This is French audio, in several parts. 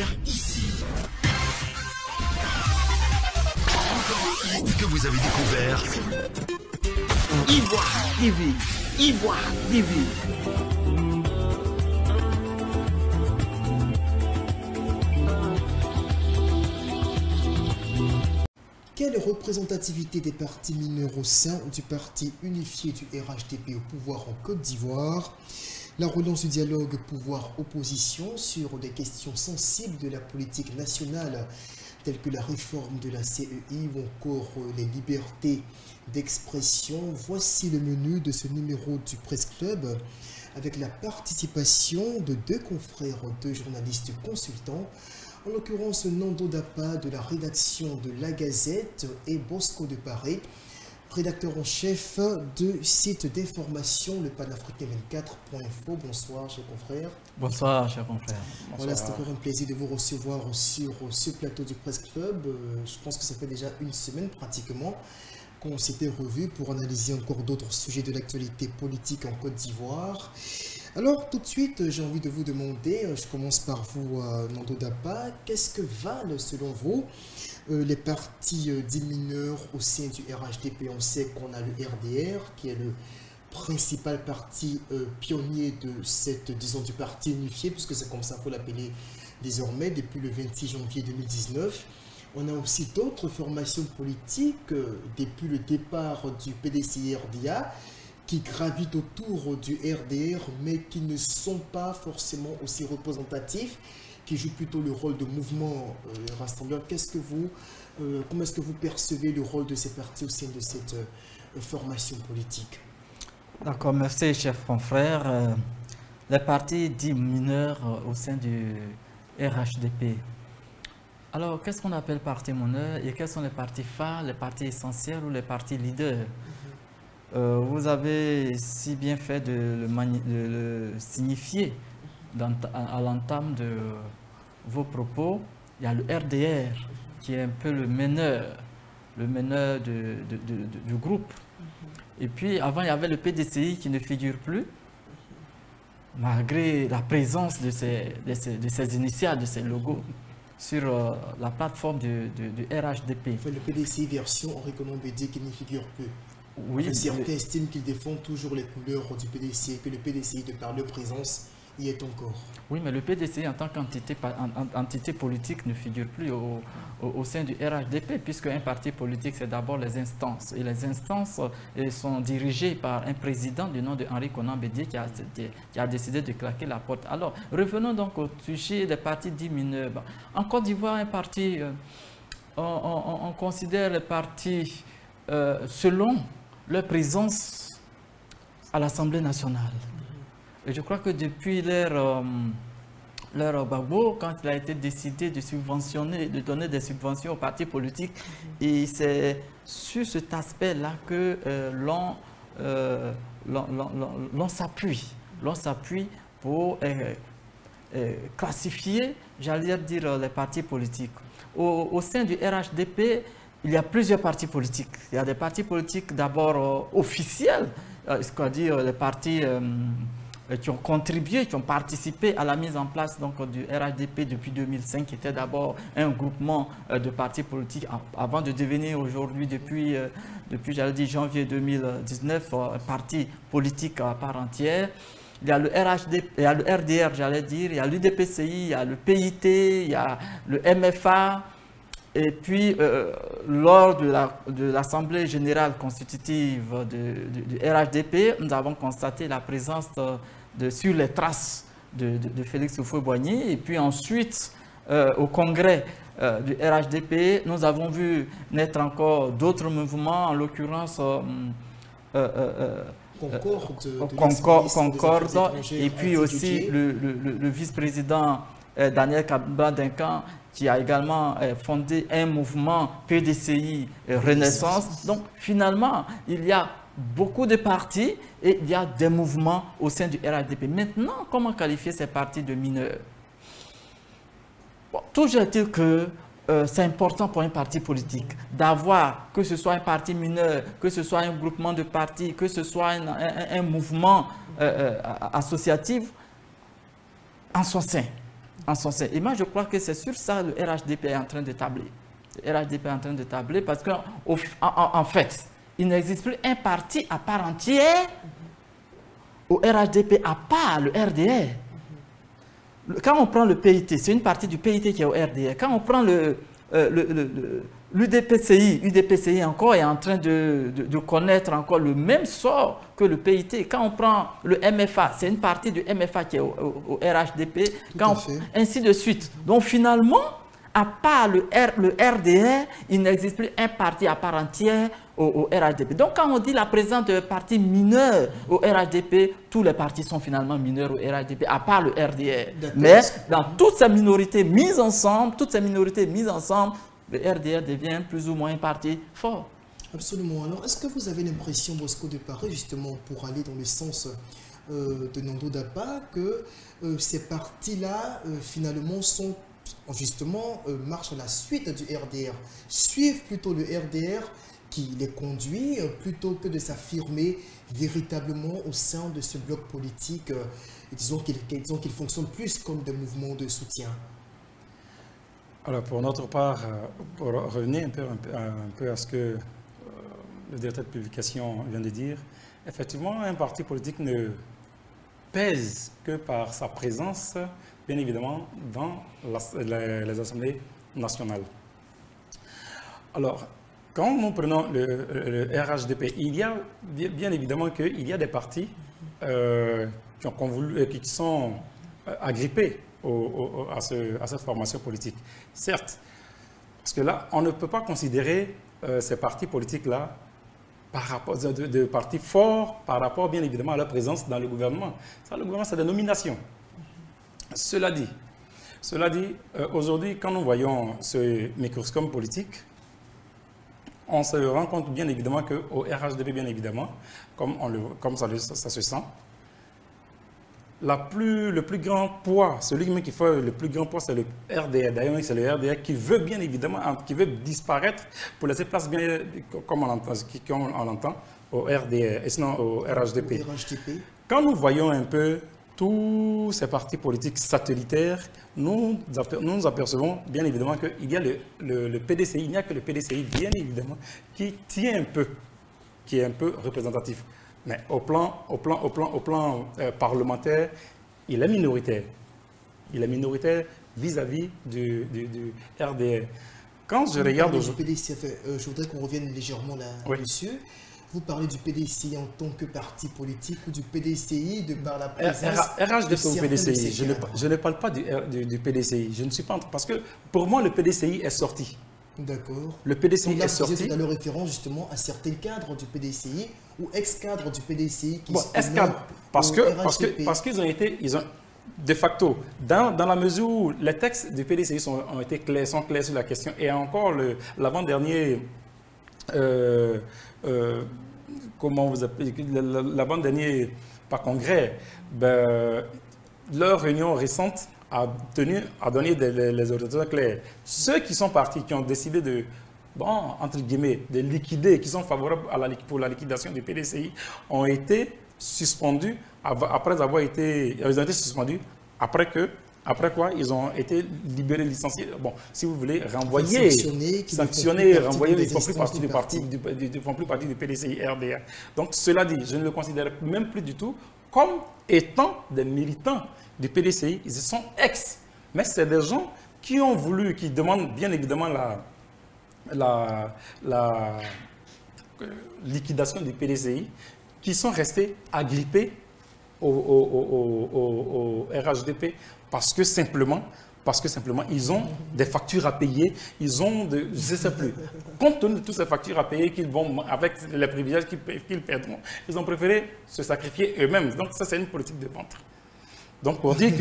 confrères ici. Encore un hit que vous avez découvert. Ivoire TV. Ivoire TV. Quelle représentativité des partis mineurs au sein du parti unifié du RHDP au pouvoir en Côte d'Ivoire? La relance du dialogue pouvoir-opposition sur des questions sensibles de la politique nationale telles que la réforme de la CEI ou encore les libertés d'expression. Voici le menu de ce numéro du Presse Club avec la participation de deux confrères, deux journalistes consultants, en l'occurrence Nando Dapa de la rédaction de La Gazette et Bosco de Paris, rédacteur en chef de site d'information le panafricain 24.info. Bonsoir, chers confrères. Bonsoir, chers confrères. Bonsoir. Voilà, c'est encore un plaisir de vous recevoir sur ce plateau du Presse Club. Je pense que ça fait déjà une semaine pratiquement qu'on s'était revu pour analyser encore d'autres sujets de l'actualité politique en Côte d'Ivoire. Alors, tout de suite, j'ai envie de vous demander, je commence par vous, Nando Dapa, qu'est-ce que valent, selon vous, les partis dits mineurs au sein du RHDP? On sait qu'on a le RDR, qui est le principal parti pionnier de cette, disons, du parti unifié, puisque c'est comme ça qu'il faut l'appeler désormais, depuis le 26 janvier 2019. On a aussi d'autres formations politiques, depuis le départ du PDCI-RDA, qui gravitent autour du RDR, mais qui ne sont pas forcément aussi représentatifs, qui jouent plutôt le rôle de mouvement rassembleur. Comment est-ce que vous percevez le rôle de ces partis au sein de cette formation politique? D'accord, merci, chers confrères. Les partis dits mineurs au sein du RHDP. Alors, qu'est-ce qu'on appelle parti mineur et quels sont les partis phares, les partis essentiels ou les partis leaders? Vous avez si bien fait de le signifier à l'entame de vos propos. Il y a le RDR qui est un peu le meneur du groupe. Et puis avant il y avait le PDCI qui ne figure plus, malgré la présence de ces initiales, de ces logos sur la plateforme du RHDP. Enfin, le PDCI version Henri Konan Bédié qui ne figure plus. Oui, enfin, certains estiment qu'ils défendent toujours les couleurs du PDCI, que le PDCI, de par leur présence, y est encore. Oui, mais le PDCI en tant qu'entité politique ne figure plus au sein du RHDP, puisque un parti politique, c'est d'abord les instances. Et les instances sont dirigées par un président du nom de Henri Konan Bédié qui a décidé de claquer la porte. Alors, revenons donc au sujet des partis dits mineurs. En Côte d'Ivoire, un parti, on considère les partis selon leur présence à l'Assemblée nationale. Et je crois que depuis l'ère Gbagbo, quand il a été décidé de subventionner, de donner des subventions aux partis politiques, et c'est sur cet aspect-là que l'on s'appuie pour classifier, j'allais dire, les partis politiques. Au sein du RHDP, il y a plusieurs partis politiques. Il y a des partis politiques d'abord officiels, c'est-à-dire les partis qui ont contribué, qui ont participé à la mise en place donc, du RHDP depuis 2005, qui était d'abord un groupement de partis politiques avant de devenir aujourd'hui, depuis j'allais dire, janvier 2019, un parti politique à part entière. Il y a le RHDP, il y a le RDR, j'allais dire, il y a l'UDPCI, il y a le PIT, il y a le MFA. Et puis, lors de l'Assemblée générale constitutive du RHDP, nous avons constaté la présence sur les traces de Félix Houphouët-Boigny. Et puis ensuite, au congrès du RHDP, nous avons vu naître encore d'autres mouvements, en l'occurrence Concorde, et puis aussi le vice-président Daniel Kabila-Duncan, qui a également fondé un mouvement PDCI Renaissance. Donc finalement, il y a beaucoup de partis et il y a des mouvements au sein du RHDP. Maintenant, comment qualifier ces partis de mineurs? Bon, toujours est-il que c'est important pour un parti politique d'avoir, que ce soit un parti mineur, que ce soit un groupement de partis, que ce soit un mouvement associatif, en son sein. en son sein. Et moi, je crois que c'est sur ça que le RHDP est en train de tabler. Le RHDP est en train de tabler parce qu'en fait, il n'existe plus un parti à part entière au RHDP à part le RDR. Quand on prend le PIT, c'est une partie du PIT qui est au RDR. Quand on prend l'UDPCI encore est en train de connaître encore le même sort que le PIT. Quand on prend le MFA, c'est une partie du MFA qui est au RHDP, ainsi de suite. Donc finalement, à part le RDR, il n'existe plus un parti à part entière au RHDP. Donc quand on dit la présence de partis mineurs au RHDP, tous les partis sont finalement mineurs au RHDP, à part le RDR. Mais dans toutes ces minorités mises ensemble, le RDR devient plus ou moins un parti fort. Absolument. Alors, est-ce que vous avez l'impression, Bosco de Paris, justement, pour aller dans le sens de Nando Dapa, que ces partis-là, finalement, sont justement, marchent à la suite du RDR, suivent plutôt le RDR qui les conduit, plutôt que de s'affirmer véritablement au sein de ce bloc politique, disons qu'il fonctionne plus comme des mouvements de soutien? Alors, pour notre part, pour revenir un peu à ce que le directeur de publication vient de dire, effectivement, un parti politique ne pèse que par sa présence, bien évidemment, dans les assemblées nationales. Alors, quand nous prenons le RHDP, il y a bien évidemment qu'il y a des partis qui sont agrippés à cette formation politique. Certes, parce que là, on ne peut pas considérer ces partis politiques-là de partis forts par rapport, bien évidemment, à leur présence dans le gouvernement. Ça, le gouvernement, c'est des nominations. Cela dit, aujourd'hui, quand nous voyons ce microscope politique, on se rend compte bien évidemment qu'au RHDP, bien évidemment, comme ça se sent, le plus grand poids, celui qui fait le plus grand poids, c'est le RDR. D'ailleurs, c'est le RDR qui veut bien évidemment, qui veut disparaître pour laisser place, bien, comme on l'entend, au RDR, et sinon au RHDP. Quand nous voyons un peu tous ces partis politiques satellitaires, nous nous apercevons bien évidemment qu'il y a le PDCI, il n'y a que le PDCI, bien évidemment, qui tient un peu, qui est un peu représentatif. Mais au plan parlementaire, il est minoritaire. Il est minoritaire vis-à-vis du RDR. Quand je regarde aujourd'hui... Je voudrais qu'on revienne légèrement là-dessus. Oui. Vous parlez du PDCI en tant que parti politique ou du PDCI de par la présence RHDP ou PDCI, je ne parle pas du PDCI. Je ne suis pas... Parce que pour moi, le PDCI est sorti. D'accord. Le PDCI est sorti. Vous êtes dans le référence justement à certains cadres du PDCI ou ex-cadres du PDCI qui ex-cadres, parce qu'ils ont été... De facto, dans la mesure où les textes du PDCI sont clairs sur la question, et encore l'avant-dernier... comment vous appelez, l'avant-dernier par congrès, leur réunion récente a donné les orientations claires. Ceux qui sont partis, qui ont décidé de, entre guillemets, de liquider, qui sont favorables pour la liquidation du PDCI, ont été suspendus après avoir été, ils ont été suspendus après quoi, ils ont été libérés, licenciés. Bon, si vous voulez, renvoyer, sanctionner, renvoyer, ils ne font plus partie du parti, font plus partie du PDCI RDR. Donc, cela dit, je ne le considère même plus du tout comme étant des militants du PDCI. Ils sont ex. Mais c'est des gens qui ont voulu, qui demandent bien évidemment la liquidation du PDCI, qui sont restés agrippés au RHDP parce que simplement, ils ont des factures à payer, ils ont je ne sais plus. Compte tenu de toutes ces factures à payer qu'ils vont, avec les privilèges qu'ils perdront, ils ont préféré se sacrifier eux-mêmes. Donc ça, c'est une politique de ventre. Donc pour dire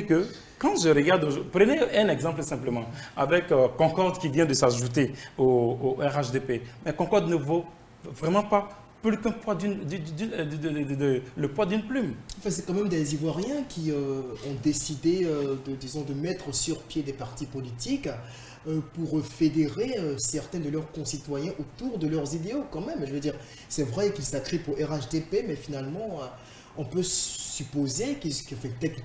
que quand je regarde, prenez un exemple simplement, avec Concorde qui vient de s'ajouter au RHDP, mais Concorde ne vaut vraiment pas plus qu'un poids le poids d'une plume. Enfin, c'est quand même des Ivoiriens qui ont décidé de mettre sur pied des partis politiques pour fédérer certains de leurs concitoyens autour de leurs idéaux quand même. Je veux dire, c'est vrai qu'ils s'agrippent au RHDP, mais finalement, on peut supposer qu'ils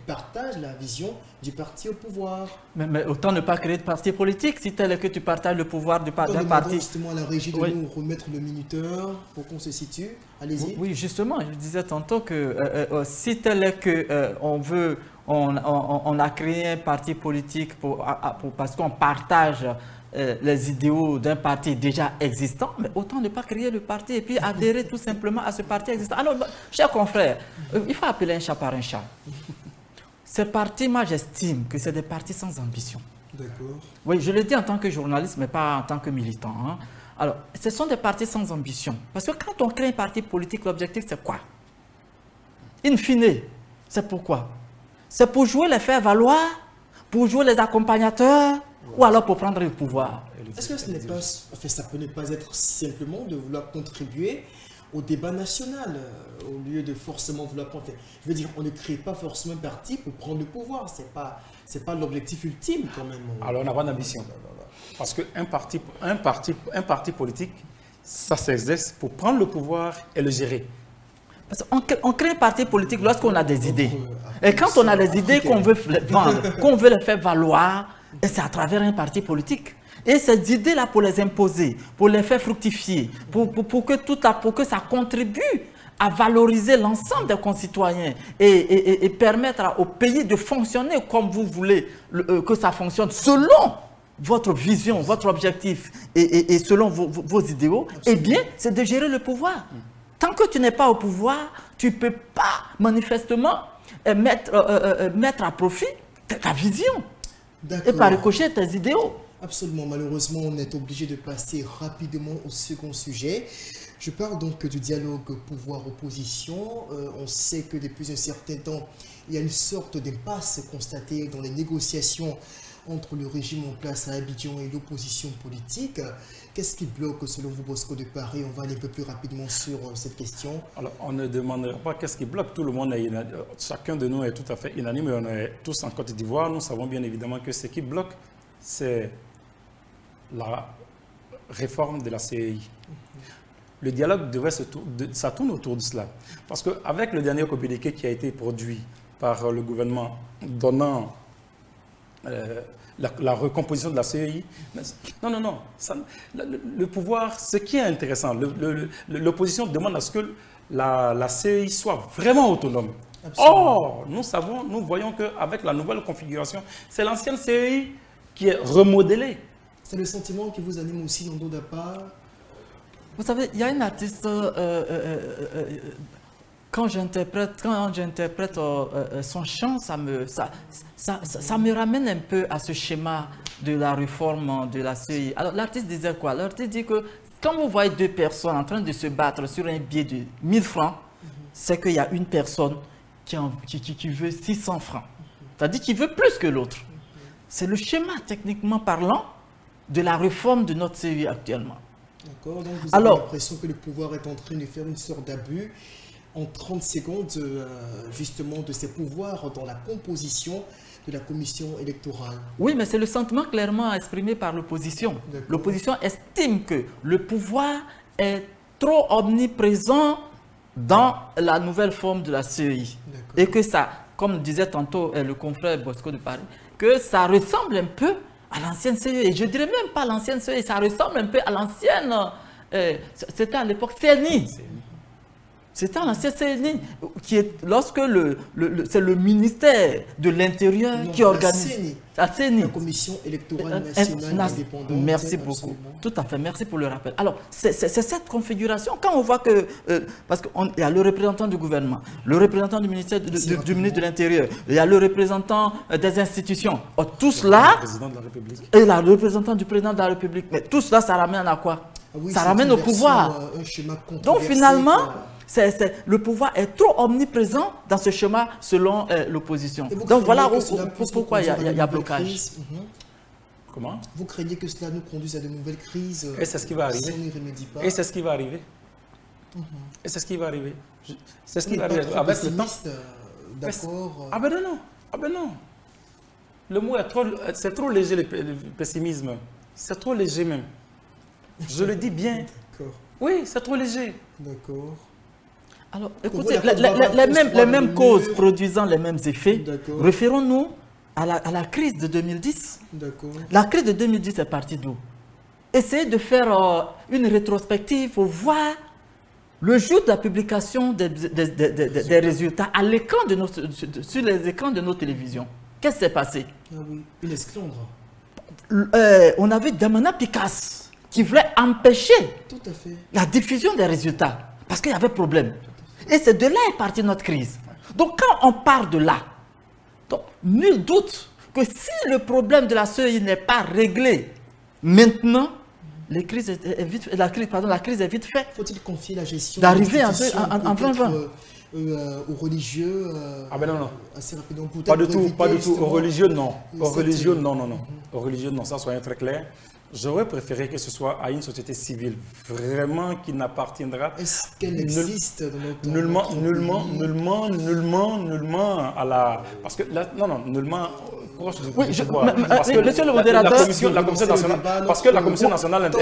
partagent la vision du parti au pouvoir. Mais autant ne pas créer de parti politique si tel est que tu partages le pouvoir d'un parti. Justement à la régie de nous remettre le minuteur pour qu'on se situe. Allez-y. Oui, justement, je disais tantôt que si tel est que on a créé un parti politique parce qu'on partage les idéaux d'un parti déjà existant, mais autant ne pas créer le parti et puis adhérer tout simplement à ce parti existant. Alors, chers confrères, il faut appeler un chat par un chat. Ces partis, moi j'estime que c'est des partis sans ambition. D'accord. Oui, je le dis en tant que journaliste, mais pas en tant que militant. Hein. Alors, ce sont des partis sans ambition. Parce que quand on crée un parti politique, l'objectif c'est quoi? In fine, c'est pourquoi? C'est pour jouer les faire valoir, pour jouer les accompagnateurs, ou alors pour prendre le pouvoir. Est-ce que ça peut ne pas être simplement de vouloir contribuer au débat national, au lieu de forcément vouloir prendre... Je veux dire, on ne crée pas forcément un parti pour prendre le pouvoir, c'est pas l'objectif ultime quand même. Alors on n'a pas d'ambition. Parce qu'un parti politique, ça s'exerce pour prendre le pouvoir et le gérer. Parce qu'on crée un parti politique lorsqu'on a des idées. Et quand on a des idées qu'on veut vendre, qu'on veut les faire valoir, et c'est à travers un parti politique. Et ces idées-là, pour les imposer, pour les faire fructifier, pour que ça contribue à valoriser l'ensemble des concitoyens et permettre au pays de fonctionner comme vous voulez que ça fonctionne selon votre vision, votre objectif et selon vos idéaux, eh bien, c'est de gérer le pouvoir. Tant que tu n'es pas au pouvoir, tu ne peux pas manifestement mettre à profit ta vision et par ricochet tes idéaux. Absolument. Malheureusement, on est obligé de passer rapidement au second sujet. Je parle donc du dialogue pouvoir-opposition. On sait que depuis un certain temps, il y a une sorte d'impasse constatée dans les négociations entre le régime en place à Abidjan et l'opposition politique. Qu'est-ce qui bloque selon vous, Bosco de Paris? On va aller un peu plus rapidement sur cette question. Alors, on ne demandera pas qu'est-ce qui bloque. Tout le monde est chacun de nous est tout à fait unanime. On est tous en Côte d'Ivoire. Nous savons bien évidemment que ce qui bloque, c'est la réforme de la CEI. Le dialogue ça tourne autour de cela. Parce qu'avec le dernier communiqué qui a été produit par le gouvernement donnant la recomposition de la CEI, non. Le pouvoir, ce qui est intéressant, l'opposition demande à ce que la CEI soit vraiment autonome. Absolument. Or, nous voyons qu'avec la nouvelle configuration, c'est l'ancienne CEI qui est remodelée. C'est le sentiment qui vous anime aussi dans Dodapa? Vous savez, il y a une artiste, quand j'interprète son chant, ça me ramène un peu à ce schéma de la réforme de la CEI. Alors l'artiste disait quoi? L'artiste dit que quand vous voyez deux personnes en train de se battre sur un billet de 1000 francs, c'est qu'il y a une personne qui veut 600 francs. C'est-à-dire qu'il veut plus que l'autre. C'est le schéma, techniquement parlant, de la réforme de notre CEI actuellement. D'accord, donc vous avez l'impression que le pouvoir est en train de faire une sorte d'abus en 30 secondes, justement, de ses pouvoirs dans la composition de la commission électorale. Oui, mais c'est le sentiment clairement exprimé par l'opposition. L'opposition estime que le pouvoir est trop omniprésent dans la nouvelle forme de la CEI. Et que ça, comme disait tantôt le confrère Bosco de Paris, que ça ressemble un peu à l'ancienne CEI. Et je ne dirais même pas l'ancienne CEI, ça ressemble un peu à l'ancienne, c'était à l'époque CNI. C'était à l'ancienne CNI, qui est lorsque c'est le ministère de l'Intérieur qui organise. La Commission électorale nationale indépendante. Merci beaucoup. Tout à fait, merci pour le rappel. Alors, c'est cette configuration, quand on voit que, parce qu'il y a le représentant du gouvernement, le représentant du ministère du ministre de l'Intérieur, il y a le représentant des institutions, tout cela, et le représentant du président de la République, mais tout cela, ça ramène à quoi? Ça ramène au pouvoir. Donc finalement, le pouvoir est trop omniprésent dans ce schéma selon l'opposition. Donc voilà pourquoi il y a blocage. Comment? Vous craignez que cela nous conduise à de nouvelles crises? Et c'est ce qui va arriver. Si on n'y remédie pas. Et c'est ce qui va arriver. Et c'est ce qui va arriver. C'est ce qui va arriver. Avec le temps. D'accord. Ah ben non. Ah ben non. Le mot est trop... C'est trop léger, le pessimisme. C'est trop léger même. Je le dis bien. D'accord. Oui, c'est trop léger. D'accord. Alors, écoutez, les mêmes causes produisant les mêmes effets, référons-nous à la crise de 2010. La crise de 2010 est partie d'où? Essayez de faire une rétrospective pour voir le jour de la publication des résultats à l'écran sur les écrans de nos télévisions. Qu'est-ce qui s'est passé? Une esclandre. On avait Damana Picasse qui voulait empêcher la diffusion des résultats parce qu'il y avait problème. Et c'est de là est partie notre crise. Donc quand on part de là, donc, nul doute que si le problème de la CEI n'est pas réglé maintenant, la crise est vite faite. Faut-il confier la gestion d'arriver en 2020 aux religieux assez rapidement? Pas du tout. Aux religieux, non. Aux religieux, non. Aux religieux, non. Ça, soyons très clairs. J'aurais préféré que ce soit à une société civile, vraiment qui n'appartiendra. Est-ce qu'elle existe dans notre nullement à la. Parce que là, nullement proche de. Oui, monsieur le modérateur. La commission nationale. Parce que la commission nationale.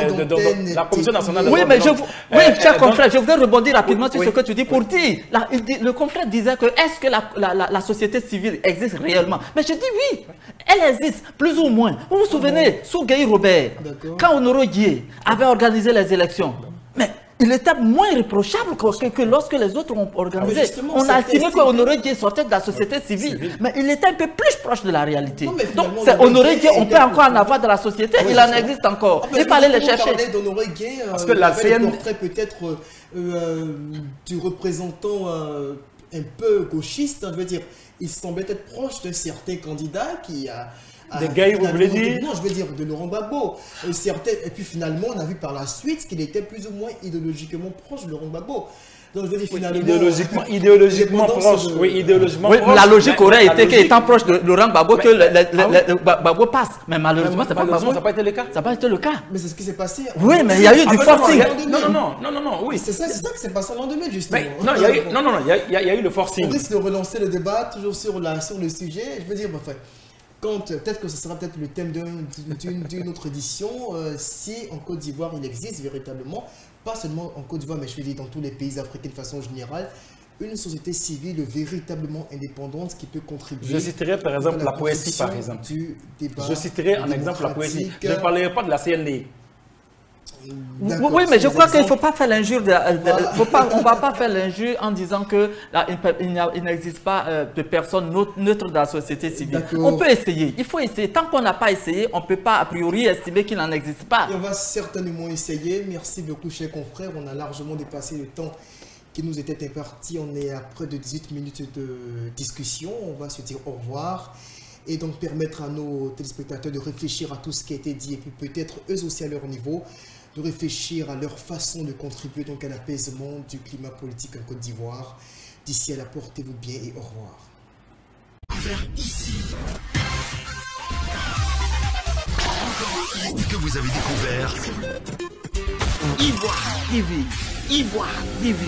Oui, mais cher confrère, je voudrais rebondir rapidement sur ce que tu dis pour dire. Le confrère disait que est-ce que la société civile existe réellement? Mais je dis oui, elle existe, plus ou moins. Vous vous souvenez, sous Guy Robert, quand Honoré Guié avait organisé les élections, mais il était moins réprochable que lorsque les autres ont organisé. On a estimé que Honoré Guié sortait de la société civile, mais il était un peu plus proche de la réalité. Donc, c'est Honoré Guié, on peut encore en avoir dans la société, il en existe encore. Il fallait les chercher. d'Honoré Guié, parce que la CN... peut-être du représentant un peu gauchiste, je veux dire, il semblait être proche d'un certain candidat qui a... Des gars, vous voulez dire? Non, je veux dire de Laurent Gbagbo. Et puis finalement, on a vu par la suite qu'il était plus ou moins idéologiquement proche de Laurent Gbagbo. Donc je veux dire finalement... idéologiquement proche. Oui, idéologiquement proche. La logique aurait été qu'étant proche de Laurent Gbagbo, que Gbagbo passe. Mais malheureusement, ça n'a pas été le cas. Ça n'a pas été le cas. Mais c'est ce qui s'est passé. Oui, mais il y a eu du forcing. Non, oui. C'est ça qui s'est passé en l'an 2000, justement. Non, il y a eu le forcing. On risque de relancer le débat, toujours sur le sujet. Je veux dire, enfin... Peut-être que ce sera peut-être le thème d'une autre édition, si en Côte d'Ivoire il existe véritablement, pas seulement en Côte d'Ivoire, mais je veux dire dans tous les pays africains de façon générale, une société civile véritablement indépendante qui peut contribuer. Je citerai par exemple la poésie, par exemple. Je citerai en exemple la poésie. Je ne parlerai pas de la CND. Oui, mais je crois qu'il ne faut pas faire l'injure. On ne va pas faire l'injure en disant qu'il n'existe pas de personnes neutres dans la société civile. On peut essayer. Il faut essayer. Tant qu'on n'a pas essayé, on ne peut pas a priori estimer qu'il n'en existe pas. Et on va certainement essayer. Merci beaucoup, chers confrères. On a largement dépassé le temps qui nous était imparti. On est à près de 18 minutes de discussion. On va se dire au revoir. Et donc permettre à nos téléspectateurs de réfléchir à tout ce qui a été dit et puis peut-être eux aussi à leur niveau de réfléchir à leur façon de contribuer donc à l'apaisement du climat politique en Côte d'Ivoire. D'ici à là, portez-vous bien et au revoir. Ici. Que vous avez découvert Ivoire TV. Ivoire TV.